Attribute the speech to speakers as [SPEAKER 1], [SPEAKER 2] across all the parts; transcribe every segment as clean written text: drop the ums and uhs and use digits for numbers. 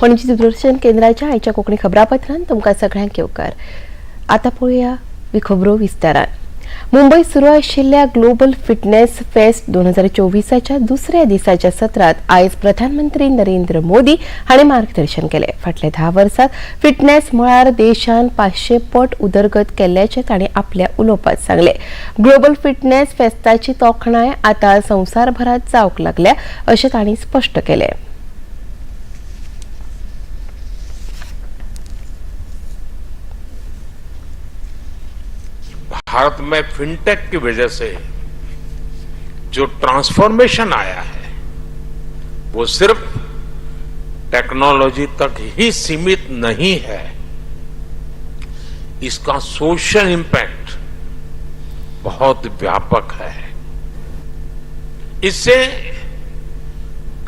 [SPEAKER 1] पणजी दूरदर्शन केंद्राच्या आयच्या कोकणी खबरापत्रांत तुमकां सगळ्यांक येवकार। आता पळोवया खबरो विस्तारान। मुंबईत सुरू आशिल्ल्या ग्लोबल फिटनेस फेस्ट 2024च्या दुसऱ्या दिसाच्या सत्रात आयज प्रधानमंत्री नरेंद्र मोदी हांणी मार्गदर्शन केले। फाटल्या 10 वर्सांत फिटनेस मळार देशान 500 पट उदरगत केल्ल्याचे तांणी आपल्या उलोवपांत सांगले। ग्लोबल फिटनेस फेस्टाची तोखणाय आता संवसारभरात जावंक लागल्या अशें तांणी स्पश्ट केले।
[SPEAKER 2] भारत में फिनटेक की वजह से जो ट्रांसफॉर्मेशन आया है वो सिर्फ टेक्नोलॉजी तक ही सीमित नहीं है, इसका सोशल इंपैक्ट बहुत व्यापक है। इससे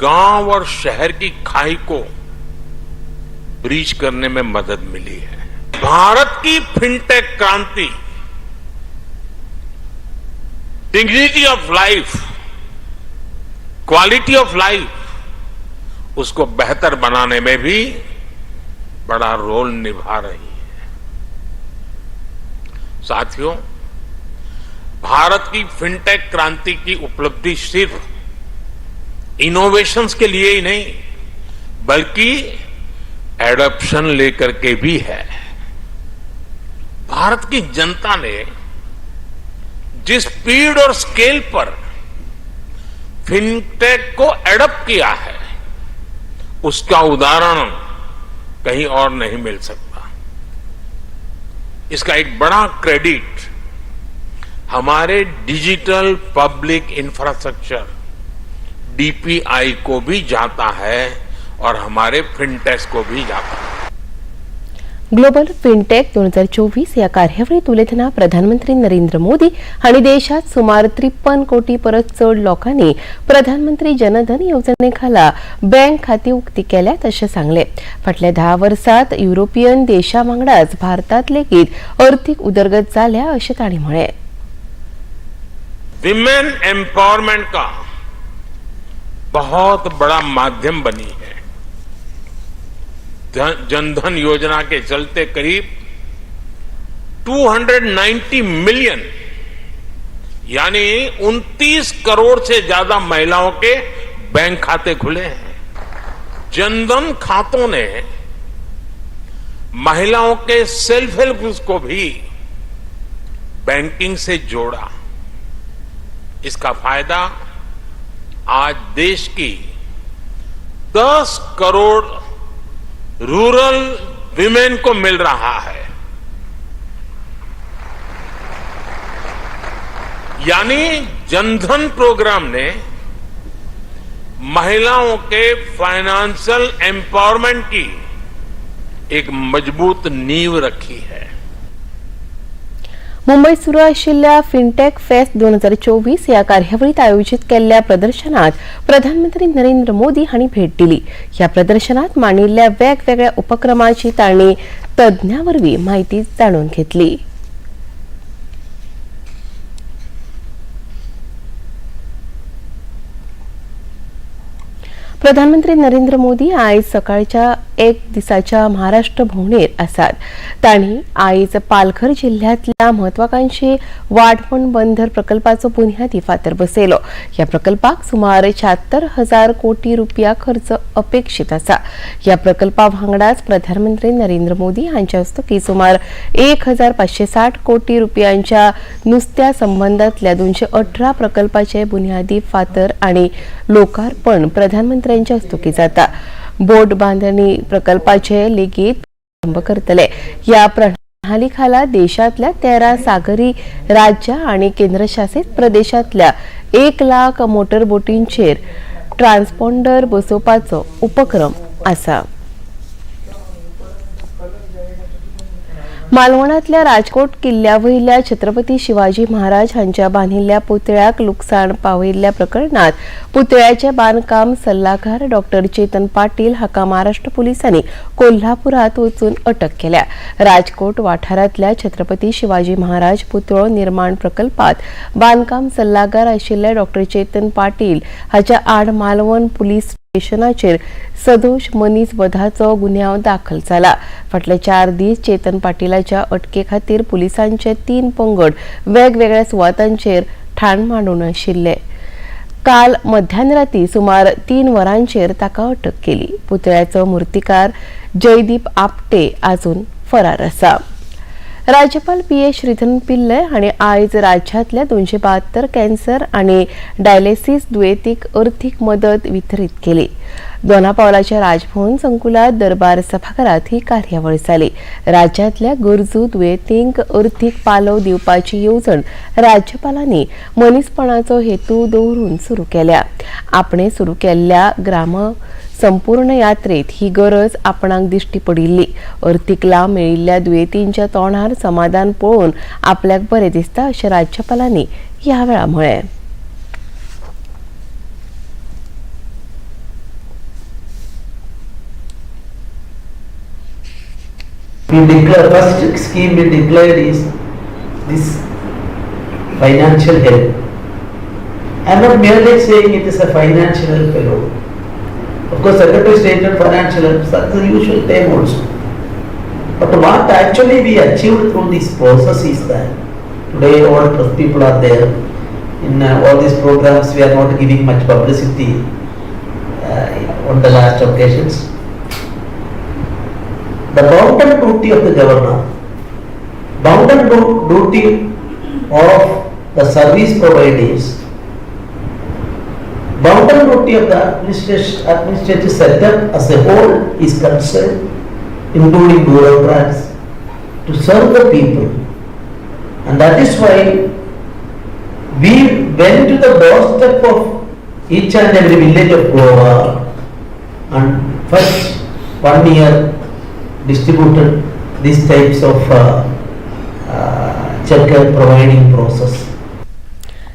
[SPEAKER 2] गांव और शहर की खाई को ब्रीच करने में मदद मिली है। भारत की फिनटेक क्रांति dignity of life, quality of life, उसको बेहतर बनाने में भी बड़ा रोल निभा रही है। साथियों, भारत की फिनटेक क्रांति की उपलब्धि सिर्फ इनोवेशंस के लिए ही नहीं बल्कि एडॉप्शन लेकर के भी है। भारत की जनता ने जिस स्पीड और स्केल पर फिनटेक को एडॉप्ट किया है उसका उदाहरण कहीं और नहीं मिल सकता। इसका एक बड़ा क्रेडिट हमारे डिजिटल पब्लिक इंफ्रास्ट्रक्चर डीपीआई को भी जाता है और हमारे फिनटेक को भी जाता है।
[SPEAKER 1] ग्लोबल फिनटेक 2024 या कार्यावळीत उलयतना प्रधानमंत्री नरेंद्र मोदी हांणी देशात सुमार 53 कोटी परस चड लोकांनी प्रधानमंत्री जनधन येवजणेखाला बँक खाती उक्ती केल्यात अशें सांगले। फाटल्या 10 वर्सांत युरोपियन देशांवांगडाच भारतात लेगीत अर्थीक उदरगत जाल्या अशें तांणी म्हळें।
[SPEAKER 2] विमेन एम्पावरमेंट का बहुत बड़ा माध्यम बनी है। जनधन योजना के चलते करीब 290 मिलियन यानी 29 करोड़ से ज्यादा महिलाओं के बैंक खाते खुले हैं। जनधन खातों ने महिलाओं के सेल्फ हेल्प ग्रुप्स को भी बैंकिंग से जोड़ा। इसका फायदा आज देश की 10 करोड़ रूरल विमेन को मिल रहा है। यानी जनधन प्रोग्राम ने महिलाओं के फाइनेंशियल एम्पावरमेंट की एक मजबूत नींव रखी है।
[SPEAKER 1] मुंबईत सुरू आशिल्ल्या फिनटेक फेस्ट 2024 या कार्यावळीत आयोजित केल्ल्या प्रदर्शनात प्रधानमंत्री नरेंद्र मोदी हांणी भेट दिली। या प्रदर्शनात मांडिल्ल्या वेगवेगळ्या उपक्रमांची तांणी तज्ञांवरवीं माहिती जाणून घेतली। प्रधानमंत्री नरेंद्र मोदी आयज सकाळच्या एक दिसाच्या महाराष्ट्र भोंवडेर आसात। तांणी आयज पालघर जिल्ह्यातल्या म्हत्वाकांक्षी वाढवण बंदर प्रकल्पाचो बुन्यादी फातर बसयलो। या प्रकल्पाक सुमार 76,000 कोटी रुपया खर्च अपेक्षित आसा। या प्रकल्पा वांगडाच प्रधानमंत्री नरेंद्र मोदी हांच्या हस्तुकीं सुमार 1,560 कोटी रुपयांच्या नुस्त्या संबंधातल्या 218 प्रकल्पाचे बुन्यादी फातर आणि लोकार्पण प्रधानमंत्र्यांच्या हस्तुकीं जाता। बोट बांधणी प्रकल्पाचे लेगीत प्रारंभ करतले। या प्रणाली खाला देशातल्या 13 सागरी राज्य आणि केंद्रशासित प्रदेशातल्या 1 लाख मोटर बोटींचेर ट्रान्सपॉन्डर बसोवपाचो उपक्रम आसा। मालवणातल्या राजकोट किल्ल्यावयल्या छत्रपती शिवाजी महाराज हांच्या बांदिल्ल्या पुतळ्याक लुकसाण पावयल्ल्या प्रकरणात पुतळ्याचे बांदकाम सल्लागार डॉक्टर चेतन पाटील हाका महाराष्ट्र पुलिसांनी कोल्हापुरात वचून अटक केल्या। राजकोट वाठारातल्या छत्रपती शिवाजी महाराज पुतळो निर्माण प्रकल्पात बांदकाम सल्लागार आशिल्ले डॉक्टर चेतन पाटील हाच्या आड मालवण पुलीस स्टेशनाचेर सदोष मनीस वधाचो गुन्यांव दाखल जाला. फाटले 4 दीस चेतन पाटीलाच्या अटके खातीर पुलिसांचे 3 पंगड वेगवेगळ्या सुवातांचेर ठाण मांडून आशिल्ले. काल मध्यानराती सुमार 3 वरांचेर ताका अटक केली. पुतळ्याचो मुर्तीकार जयदीप आपटे अजून फरार आसा. राज्यपाल पी.एस. श्रीधरन पिल्लय हांणी आयज राज्यांतल्या 272 कॅन्सर आनी डायलिसीस दुयेंतींक अर्थीक मदत वितरीत केली. दोनापावलाच्या राजभवन संकुलात दरबार सभाघरात ही कार्यावळ जाली. राज्यांतल्या गरजू दुयेंतींक अर्थीक पालव दिवपाची येवजण राज्यपालांनी मनीसपणाचो हेतू दवरून सुरू केल्या. आपणे सुरू केल्ल्या ग्राम संपूर्ण यात्रेत ही गरज आपणाक दिश्टी पडिल्ली. अर्थीक लाव मेळिल्ल्या दुयेंतींच्या तोंडार समाधान पळोवन आपल्याक बरें दिसता अशें राज्यपालांनी ह्या वेळार म्हळें.
[SPEAKER 3] First scheme we declared is this financial help. I am not merely saying it is a financial help alone. Of course, Secretary stated financial help, that's the usual term also. But what actually we achieved through this process is that today all press people are there. In all these programs we are not giving much publicity on the last occasions. The bounden duty of the governor, bounden duty of the service providers, bounden duty of the administrative setup as a whole is concerned, including bureaucrats, to serve the people. And that is why we went to the doorstep of each and every village of Goa and first 1 year distributed these types of check providing process.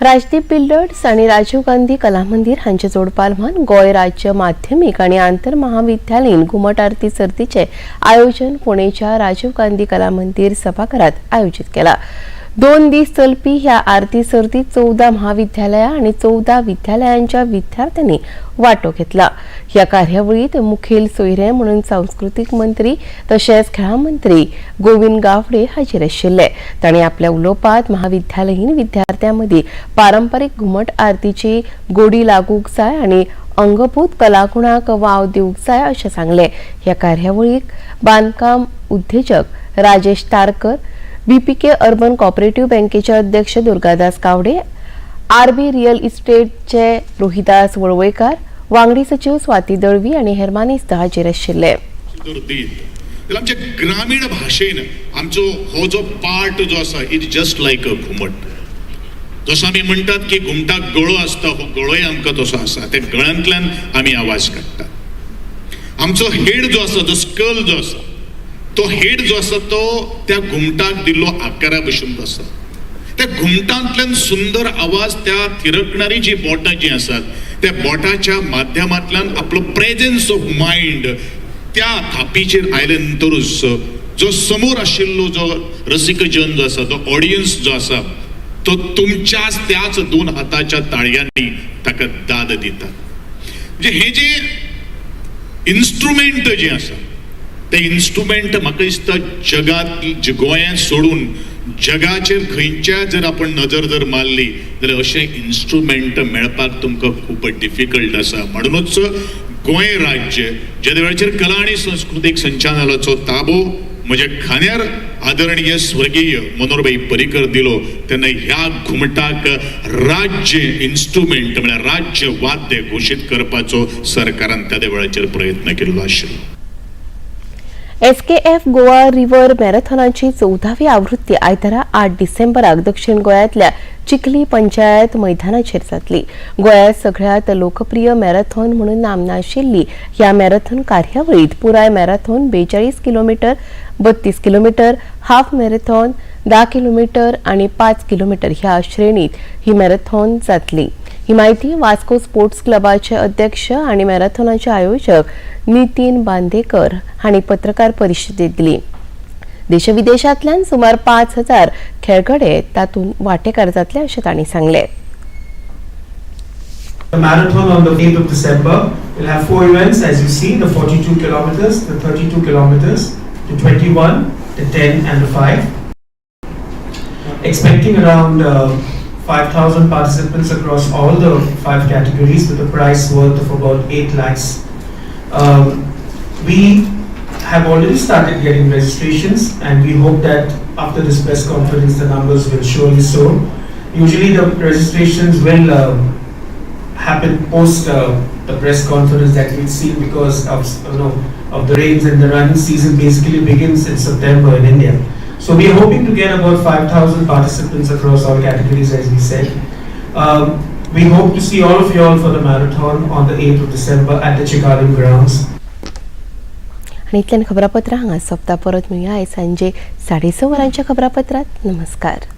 [SPEAKER 1] Rajdeep builders आणि राजीव गांधी कला मंदिर हांचे जोडपालवान गोय राज्य माध्यमिक आणि आंतर महाविद्यालयीन घुमट आरती सर्तीचे आयोजन पुणेच्या राजीव गांधी कला मंदिर सभाघरात आयोजित केला. 2 दीस चलपी ह्या आरती सर्तीत 14 महाविद्यालया आणि 14 विद्यालयांच्या विद्यार्थ्यांनी वाटो घेतला. ह्या कार्यावळीत मुखेल सोयरे म्हणून सांस्कृतिक मंत्री तशेंच खेळां मंत्री गोविंद गावडे हाजीर आशिल्ले. तांणी आपल्या उलोवपांत महाविद्यालयीन विद्यार्थ्यां मदीं पारंपारीक घुमट आरतीची गोडी लागूंक जाय आनी अंगभूत कलागुणाक वाव दिवंक जाय अशें सांगलें. ह्या कार्यावळीक बांदकाम उद्देजक Rajesh Tarkar, BPK urban cooperative बँकेचे अध्यक्ष दुर्गादास गावडे, आरबी रियल इस्टेटचे रोहिदास वळवयकार, वांगडी सचिव स्वाती दळवी आणि हेर मानेस्त हाजीर आशिल्ले.
[SPEAKER 4] आमच्या ग्रामीण भाषेन आमचो हो जो पार्ट जो आसा इट जस्ट लायक अ घुमट. जसो आमी म्हणटात की घुमटाक गळो आसता, हो गळोय आमकां तसो आसा. त्या गळ्यांतल्यान आमी आवाज काडटात. आमचो हेड जो आसा, जो स्कल जो आसा, तो हेड जो आसा तो त्या घुमटाक दिल्लो आकारा भशेन आसा. त्या घुमटांतल्यान सुंदर आवाज त्या थिरकणारी जी बोटां जी आसात त्या बोटाच्या माध्यमांतल्यान आपलो प्रेझेन्स ऑफ माइंड त्या थापीचेर आयले नंतरूच जो समोर आशिल्लो जो रसिकजन जो आसा, तो ऑडियन्स जो आसा, तो तुमच्याच त्याच 2 हाताच्या ताळयांनी ताका दाद दिता. म्हणजे हे जे इन्स्ट्रुमेंट जे आसा ते इन्स्ट्रुमेंट म्हाका दिसता जगात गोंयांत सोडून जगाचेर खंयच्या जर आपण नजर जर मारली जाल्यार अशें इन्स्ट्रुमेंट मेळपाक तुमकां खूब डिफिकल्ट आसा. म्हणूनच गोंय राज्य ज्या वेळाचेर कला आनी संस्कृतीक संचालनालयाचो ताबो म्हज्या खांद्यार आदरणीय स्वर्गीय मनोहरभाई पर्रीकर दिलो तेन्ना ह्या घुमटाक राज्य इन्स्ट्रुमेंट म्हळ्यार राज्य वाद्य घोशीत करपाचो सरकारान त्या वेळाचेर प्रयत्न केल्लो आशिल्लो.
[SPEAKER 1] एसकेएफ गोवा रिव्हर मॅरेथॉनाची 14वी आवृत्ती आयतारा 8 डिसेंबराक दक्षिण गोंयांतल्या चिखली पंचायत मैदानाचेर जातली. गोंयांत सगळ्यात लोकप्रिय मॅरेथॉन म्हणून नामना आशिल्ली ह्या मॅरेथॉन कार्यावळीत पुराय marathon 42 kilometre, 32 kilometre, half marathon 10 kilometre आणि 5 किलोमीटर ह्या श्रेणीत ही मॅरेथॉन जातली. ही माहिती वास्को स्पोर्ट्स क्लबाचे अध्यक्ष आणि मॅरेथॉनाचे आयोजक नितीन बांदेकर हांणी पत्रकार परिशदेत दिली. देशविदेशांतल्यान सुमार 5000 खेळगडे तातूंत वांटेकार जातले अशें तांणी सांगलें.
[SPEAKER 5] The marathon on the 8th of December will have 4 events, as you see, the 42 kilometers, the 32 kilometers, the 21, the 10 and the 5. Expecting around 5,000 participants across all the 5 categories with a price worth of about 8 lakhs. We have already started getting registrations, and we hope that after this press conference the numbers will surely soar. Usually the registrations will happen post the press conference that we've seen, because of the rains, and the running season basically begins in September in India. So we are hoping to get about 5,000 participants across all categories, as we said. We hope to see all of you all for the marathon on the 8th of December at the Chikalim grounds.
[SPEAKER 1] आणि इतल्यान खबरापत्रां हांगा सोंपता. परत मेळुया आयज सांजे 6:30 वरांच्या खबरापत्रांत. नमस्कार.